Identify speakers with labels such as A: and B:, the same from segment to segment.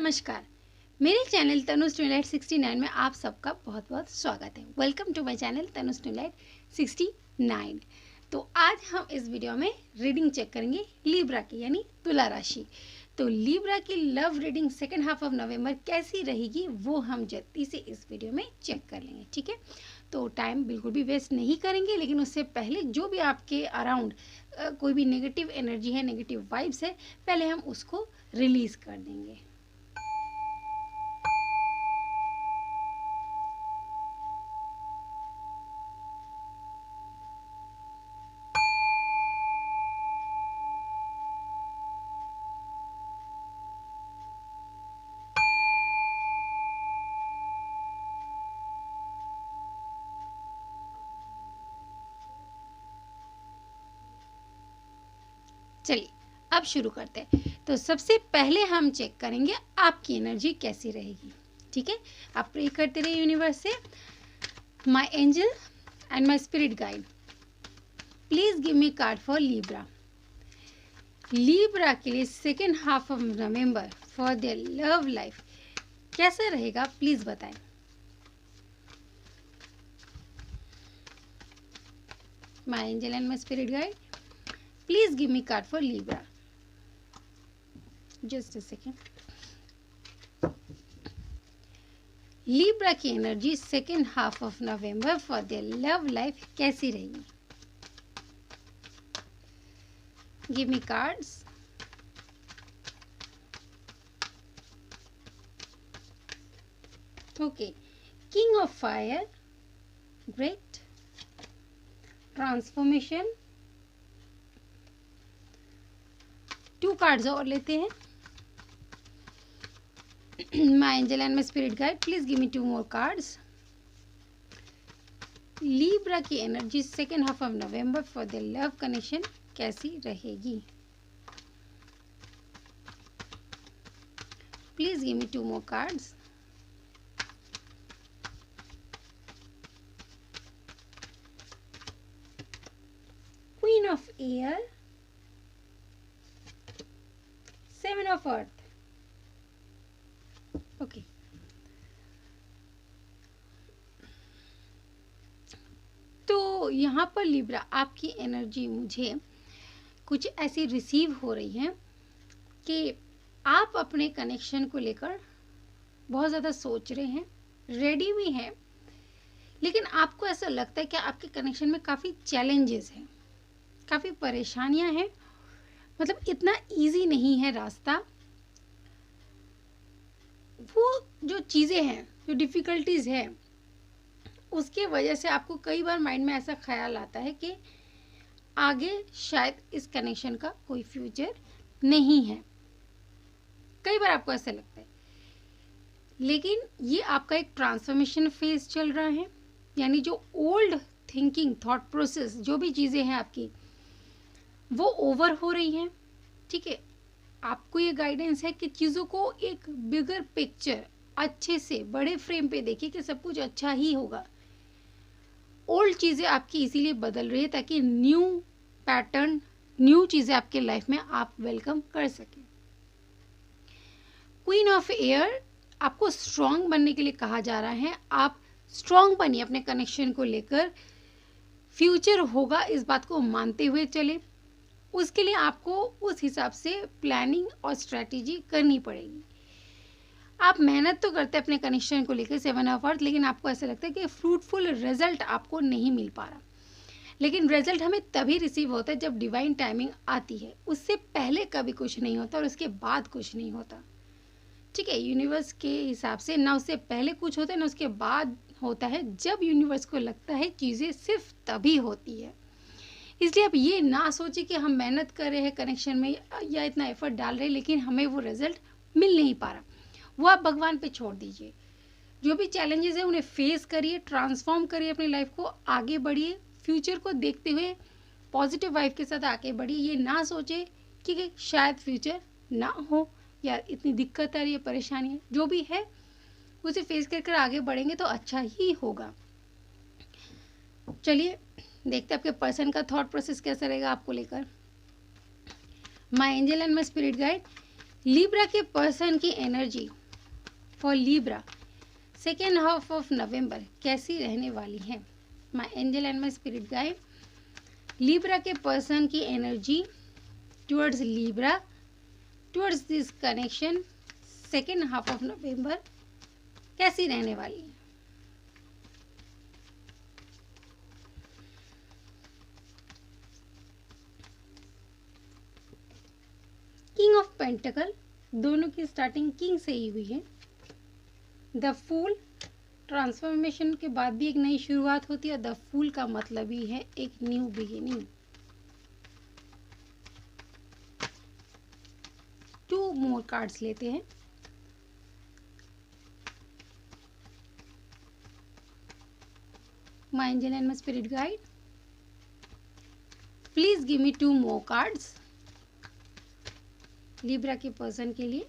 A: नमस्कार। मेरे channel Tanuj twilight 69 में आप सबका बहुत बहुत स्वागत है। Welcome to my channel Tanuj twilight 69। तो आज हम इस वीडियो में रीडिंग चेक करेंगे लिब्रा की यानी तुला राशि। तो लिब्रा की love reading second half of नवंबर कैसी रहेगी वो हम जल्दी से इस वीडियो में चेक कर लेंगे, ठीक है। तो टाइम बिल्कुल भी वेस्ट नहीं करेंगे, लेकिन उससे पहले जो भी आपके अराउंड कोई भी नेगेटिव एनर्जी है, नेगेटिव वाइब्स है, पहले हम उसको रिलीज कर देंगे। चलिए अब शुरू करते हैं। तो सबसे पहले हम चेक करेंगे आपकी एनर्जी कैसी रहेगी, ठीक है। आप प्रे करते रहिए यूनिवर्स से, my angel and my spirit guide please give me card for Libra. Libra के लिए second half of November for their love life कैसा रहेगा प्लीज बताएं। My angel and my spirit guide please give me card for Libra. Just a second. Libra की energy second half of November for their love life कैसी रहेगी? Give me cards. Okay, king of fire, great, transformation, 2 cards और लेते हैं। My angel and my spirit guide please give me 2 more cards. Libra की energy second half of November for the love connection कैसी रहेगी? Please give me 2 more cards. Queen of air, 7 of earth. Okay. तो यहाँ पर Libra आपकी energy मुझे कुछ ऐसी रिसीव हो रही है कि आप अपने कनेक्शन को लेकर बहुत ज़्यादा सोच रहे हैं, रेडी भी हैं, लेकिन आपको ऐसा लगता है कि आपके कनेक्शन में काफ़ी चैलेंजेस हैं, काफ़ी परेशानियां हैं, मतलब इतना इजी नहीं है रास्ता। वो जो चीज़ें हैं, जो डिफ़िकल्टीज़ हैं, उसके वजह से आपको कई बार माइंड में ऐसा ख्याल आता है कि आगे शायद इस कनेक्शन का कोई फ्यूचर नहीं है। कई बार आपको ऐसा लगता है, लेकिन ये आपका एक ट्रांसफॉर्मेशन फेज चल रहा है, यानी जो ओल्ड थिंकिंग, थॉट प्रोसेस, जो भी चीज़ें हैं आपकी, वो ओवर हो रही हैं, ठीक है। आपको ये गाइडेंस है कि चीज़ों को एक बिगर पिक्चर, अच्छे से बड़े फ्रेम पे देखिए कि सब कुछ अच्छा ही होगा। ओल्ड चीज़ें आपकी इसीलिए बदल रही है ताकि न्यू पैटर्न, न्यू चीज़ें आपके लाइफ में आप वेलकम कर सकें। क्वीन ऑफ एयर, आपको स्ट्रांग बनने के लिए कहा जा रहा है। आप स्ट्रांग बनिए अपने कनेक्शन को लेकर, फ्यूचर होगा इस बात को मानते हुए चले। उसके लिए आपको उस हिसाब से प्लानिंग और स्ट्रैटेजी करनी पड़ेगी। आप मेहनत तो करते हैं अपने कनेक्शन को लेकर 7 ऑफ अर्थ, लेकिन आपको ऐसा लगता है कि फ्रूटफुल रिजल्ट आपको नहीं मिल पा रहा। लेकिन रिजल्ट हमें तभी रिसीव होता है जब डिवाइन टाइमिंग आती है, उससे पहले कभी कुछ नहीं होता और उसके बाद कुछ नहीं होता, ठीक है। यूनिवर्स के हिसाब से ना उससे पहले कुछ होता है ना उसके बाद होता है। जब यूनिवर्स को लगता है चीज़ें सिर्फ तभी होती है। इसलिए आप ये ना सोचिए कि हम मेहनत कर रहे हैं कनेक्शन में या इतना एफर्ट डाल रहे हैं लेकिन हमें वो रिजल्ट मिल नहीं पा रहा, वो आप भगवान पे छोड़ दीजिए। जो भी चैलेंजेस हैं उन्हें फेस करिए, ट्रांसफॉर्म करिए अपनी लाइफ को, आगे बढ़िए, फ्यूचर को देखते हुए पॉजिटिव वाइब के साथ आगे बढ़िए। ये ना सोचे कि शायद फ्यूचर ना हो या इतनी दिक्कत आ रही है, परेशानी है, जो भी है उसे फेस कर कर आगे बढ़ेंगे तो अच्छा ही होगा। चलिए देखते हैं आपके पर्सन का थॉट प्रोसेस कैसा रहेगा आपको लेकर। My angel and my spirit guide Libra के पर्सन की energy for Libra second half of नवंबर कैसी रहने वाली है? My angel and my spirit guide, Libra के पर्सन की energy towards Libra, towards this connection second half of नवंबर कैसी रहने वाली है? किंग ऑफ पेंटिकल, दोनों की स्टार्टिंग किंग से ही हुई है। द फूल, ट्रांसफॉर्मेशन के बाद भी एक नई शुरुआत होती है। द फूल का मतलब ही है एक न्यू बिगिनिंग। 2 मोर कार्ड्स लेते हैं। My angel and my spirit guide, please give me 2 more cards Libra के पर्सन के लिए।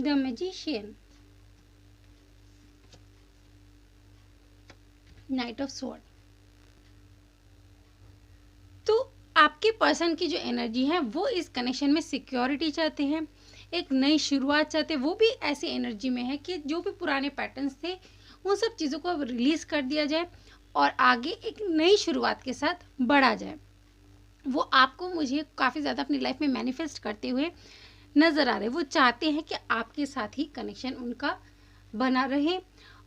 A: The magician, night of sword. तो आपके पर्सन की जो एनर्जी है वो इस कनेक्शन में सिक्योरिटी चाहते हैं, एक नई शुरुआत चाहते हैं। वो भी ऐसी एनर्जी में है कि जो भी पुराने पैटर्न्स थे उन सब चीज़ों को अब रिलीज कर दिया जाए और आगे एक नई शुरुआत के साथ बढ़ा जाए। वो आपको मुझे काफ़ी ज़्यादा अपनी लाइफ में मैनिफेस्ट करते हुए नज़र आ रहे। वो चाहते हैं कि आपके साथ ही कनेक्शन उनका बना रहे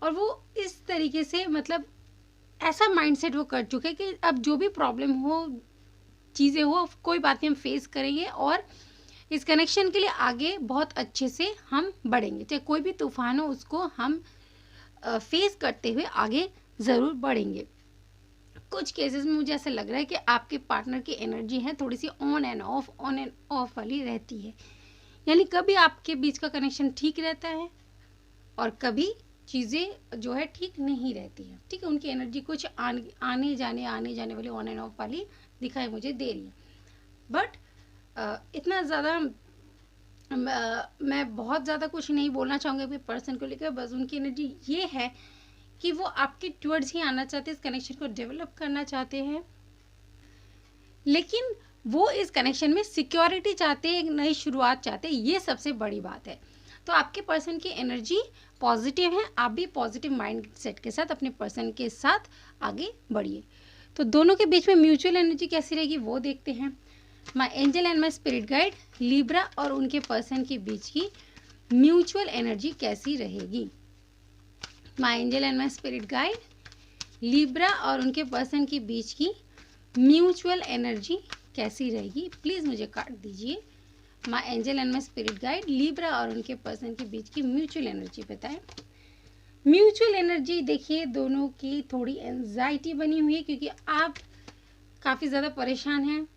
A: और वो इस तरीके से मतलब ऐसा माइंडसेट वो कर चुके कि अब जो भी प्रॉब्लम हो, चीज़ें हो, कोई बात नहीं, हम फेस करेंगे और इस कनेक्शन के लिए आगे बहुत अच्छे से हम बढ़ेंगे। चाहे कोई भी तूफान हो उसको हम फेस करते हुए आगे ज़रूर बढ़ेंगे। कुछ केसेस में मुझे ऐसा लग रहा है कि आपके पार्टनर की एनर्जी है थोड़ी सी ऑन एंड ऑफ वाली रहती है। यानी कभी आपके बीच का कनेक्शन ठीक रहता है और कभी चीज़ें जो है ठीक नहीं रहती है। ठीक है, उनकी एनर्जी कुछ आने जाने वाली ऑन एंड ऑफ वाली दिखाई मुझे दे रही है। बट इतना ज़्यादा मैं बहुत ज़्यादा कुछ नहीं बोलना चाहूँगी अपने पर्सन को लेकर। बस उनकी एनर्जी ये है कि वो आपके टुवर्ड्स ही आना चाहते हैं, इस कनेक्शन को डेवलप करना चाहते हैं, लेकिन वो इस कनेक्शन में सिक्योरिटी चाहते हैं, एक नई शुरुआत चाहते हैं। ये सबसे बड़ी बात है। तो आपके पर्सन की एनर्जी पॉजिटिव है। आप भी पॉजिटिव माइंड सेट के साथ अपने पर्सन के साथ आगे बढ़िए। तो दोनों के बीच में म्यूचुअल एनर्जी कैसी रहेगी वो देखते हैं। My angel and my spirit guide, Libra और उनके पर्सन के बीच की म्यूचुअल एनर्जी कैसी रहेगी? My angel and my spirit guide, Libra और उनके पर्सन के बीच की म्यूचुअल एनर्जी कैसी रहेगी? प्लीज़ मुझे कार्ड दीजिए। My angel and my spirit guide, Libra और उनके पर्सन के बीच की म्यूचुअल एनर्जी बताएं। म्यूचुअल एनर्जी देखिए, दोनों की थोड़ी एंजाइटी बनी हुई है क्योंकि आप काफ़ी ज़्यादा परेशान हैं,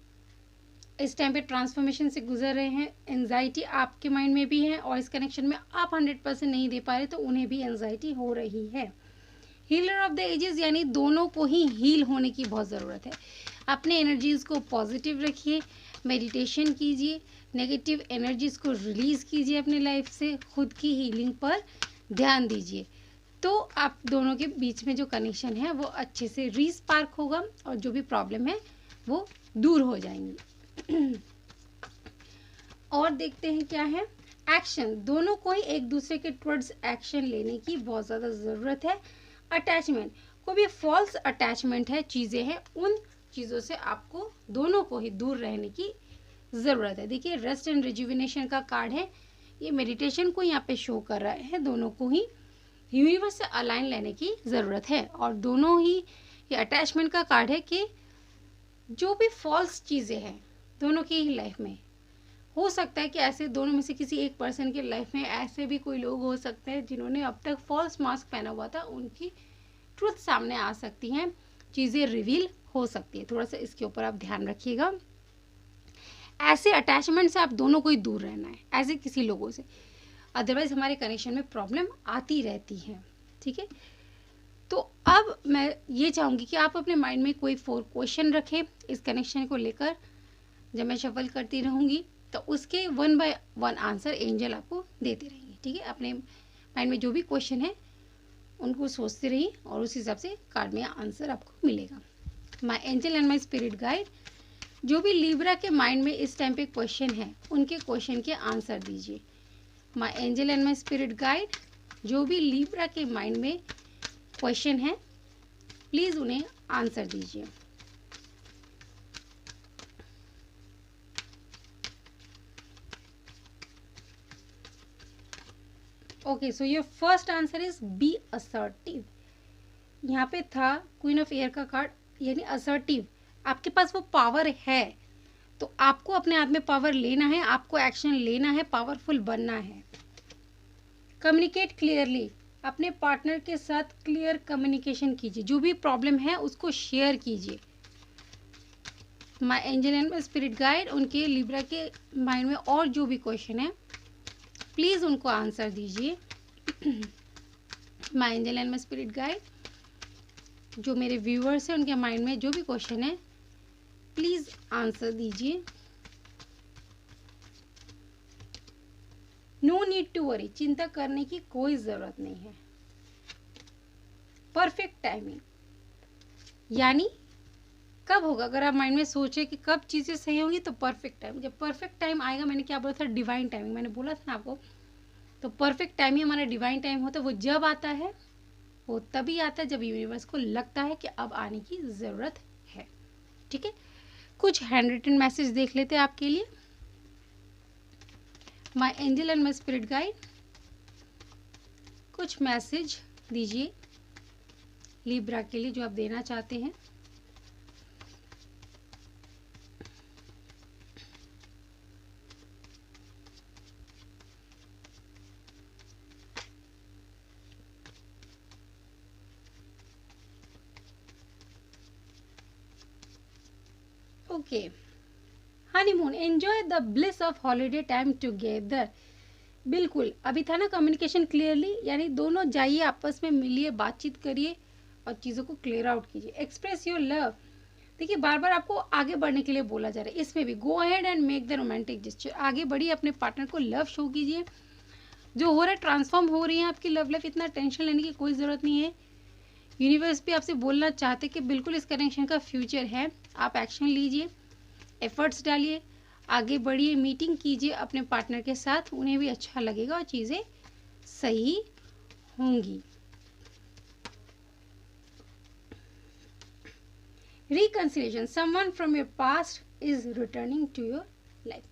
A: इस टाइम पे ट्रांसफॉर्मेशन से गुजर रहे हैं। एंजाइटी आपके माइंड में भी है और इस कनेक्शन में आप 100% नहीं दे पा रहे तो उन्हें भी एंजाइटी हो रही है। हीलर ऑफ द एजेस, यानी दोनों को ही हील होने की बहुत ज़रूरत है। अपने एनर्जीज़ को पॉजिटिव रखिए, मेडिटेशन कीजिए, नेगेटिव एनर्जीज़ को रिलीज़ कीजिए अपने लाइफ से, खुद की हीलिंग पर ध्यान दीजिए। तो आप दोनों के बीच में जो कनेक्शन है वो अच्छे से रीस्पार्क होगा और जो भी प्रॉब्लम है वो दूर हो जाएंगी। और देखते हैं क्या है एक्शन। दोनों को ही एक दूसरे के टुवर्ड्स एक्शन लेने की बहुत ज़्यादा ज़रूरत है। अटैचमेंट, कोई भी फॉल्स अटैचमेंट है, चीज़ें हैं, उन चीज़ों से आपको दोनों को ही दूर रहने की ज़रूरत है। देखिए, रेस्ट एंड रिजुविनेशन का कार्ड है, ये मेडिटेशन को यहाँ पे शो कर रहा है। दोनों को ही यूनिवर्स से अलाइन लेने की ज़रूरत है और दोनों ही ये अटैचमेंट का कार्ड है कि जो भी फॉल्स चीज़ें हैं दोनों की ही लाइफ में, हो सकता है कि ऐसे दोनों में से किसी एक पर्सन के लाइफ में ऐसे भी कोई लोग हो सकते हैं जिन्होंने अब तक फॉल्स मास्क पहना हुआ था, उनकी ट्रुथ सामने आ सकती हैं, चीज़ें रिवील हो सकती है। थोड़ा सा इसके ऊपर आप ध्यान रखिएगा। ऐसे अटैचमेंट से आप दोनों को ही दूर रहना है, ऐसे किसी लोगों से, अदरवाइज हमारे कनेक्शन में प्रॉब्लम आती रहती है। ठीक है, तो अब मैं ये चाहूँगी कि आप अपने माइंड में कोई 4 क्वेश्चन रखें इस कनेक्शन को लेकर। जब मैं शफल करती रहूँगी तो उसके 1 बाय 1 आंसर एंजल आपको देते रहेंगे। ठीक है, अपने माइंड में जो भी क्वेश्चन है उनको सोचते रहिए और उस हिसाब से कार्ड में आंसर आपको मिलेगा। My angel and my spirit guide, जो भी लिब्रा के माइंड में इस टाइम पे क्वेश्चन है उनके क्वेश्चन के आंसर दीजिए। My angel and my spirit guide, जो भी लिब्रा के माइंड में क्वेश्चन है प्लीज़ उन्हें आंसर दीजिए। Okay, so your first answer is B assertive. यहाँ पे था क्वीन ऑफ एयर का कार्ड, यानी असर्टिव। आपके पास वो पावर है, तो आपको अपने हाथ में पावर लेना है, आपको एक्शन लेना है, पावरफुल बनना है। कम्युनिकेट क्लियरली, अपने पार्टनर के साथ क्लियर कम्युनिकेशन कीजिए, जो भी प्रॉब्लम है उसको शेयर कीजिए। My angel and my spirit guide, उनके लिब्रा के माइंड में और जो भी क्वेश्चन है प्लीज़ उनको आंसर दीजिए। My angel and my spirit guide, जो मेरे व्यूअर्स हैं उनके माइंड में जो भी क्वेश्चन है प्लीज़ आंसर दीजिए। नो नीड टू वरी, चिंता करने की कोई ज़रूरत नहीं है। परफेक्ट टाइमिंग, यानी कब होगा, अगर आप माइंड में सोचे कि कब चीज़ें सही होंगी तो परफेक्ट टाइम, जब परफेक्ट टाइम आएगा, मैंने क्या बोला था, डिवाइन टाइमिंग, मैंने बोला था ना आपको, तो परफेक्ट टाइम ही हमारा डिवाइन टाइम होता है। वो जब आता है वो तभी आता है जब यूनिवर्स को लगता है कि अब आने की ज़रूरत है। ठीक है, कुछ हैंड रिटन मैसेज देख लेते हैं आपके लिए। My angel and my spirit guide, कुछ मैसेज दीजिए लिब्रा के लिए जो आप देना चाहते हैं। Okay, honeymoon, enjoy the bliss of holiday time together. बिल्कुल, अभी था ना कम्युनिकेशन क्लियरली, यानी दोनों जाइए, आपस में मिलिए, बातचीत करिए और चीज़ों को क्लियर आउट कीजिए। एक्सप्रेस योर लव, देखिए बार बार आपको आगे बढ़ने के लिए बोला जा रहा है, इसमें भी go ahead and make the romantic gesture, आगे बढ़िए, अपने पार्टनर को लव शो कीजिए। जो हो रहा है, ट्रांसफॉर्म हो रही है आपकी लव लाइफ, इतना टेंशन लेने की कोई ज़रूरत नहीं है। यूनिवर्स भी आपसे बोलना चाहते कि बिल्कुल इस कनेक्शन का फ्यूचर है, आप एक्शन लीजिए, एफर्ट्स डालिए, आगे बढ़िए, मीटिंग कीजिए अपने पार्टनर के साथ, उन्हें भी अच्छा लगेगा और चीज़ें सही होंगी। Reconciliation, someone from your past is returning to your life.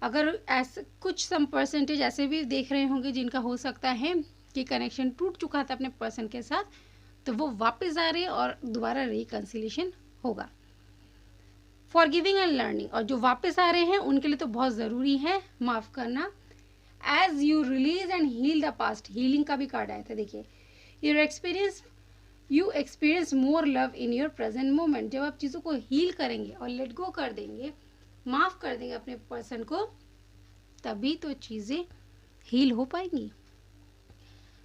A: अगर ऐसे कुछ सम परसेंटेज ऐसे भी देख रहे होंगे जिनका हो सकता है कि कनेक्शन टूट चुका था अपने पर्सन के साथ, तो वो वापस आ रहे हैं और दोबारा रिकंसिलिएशन होगा। फॉरगिविंग एंड लर्निंग, और जो वापस आ रहे हैं उनके लिए तो बहुत ज़रूरी है माफ़ करना। As you release and heal the past, healing का भी कार्ड आया था, देखिए you experience more love in your present moment. जब आप चीज़ों को हील करेंगे और लेट गो कर देंगे, माफ़ कर देंगे अपने पर्सन को, तभी तो चीज़ें हील हो पाएंगी।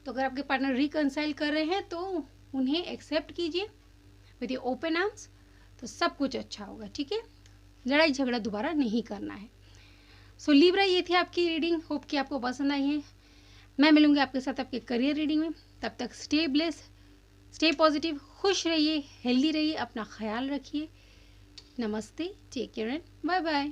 A: तो अगर आपके पार्टनर रिकंसाइल कर रहे हैं तो उन्हें एक्सेप्ट कीजिए विद योर ओपन आर्म्स, तो सब कुछ अच्छा होगा। ठीक है, लड़ाई झगड़ा दोबारा नहीं करना है। सो लिब्रा, ये थी आपकी रीडिंग, होप कि आपको पसंद आई है। मैं मिलूंगी आपके साथ आपके करियर रीडिंग में, तब तक स्टे ब्लेस, स्टे पॉजिटिव, खुश रहिए, हेल्दी रहिए, अपना ख्याल रखिए। नमस्ते, take care and bye bye.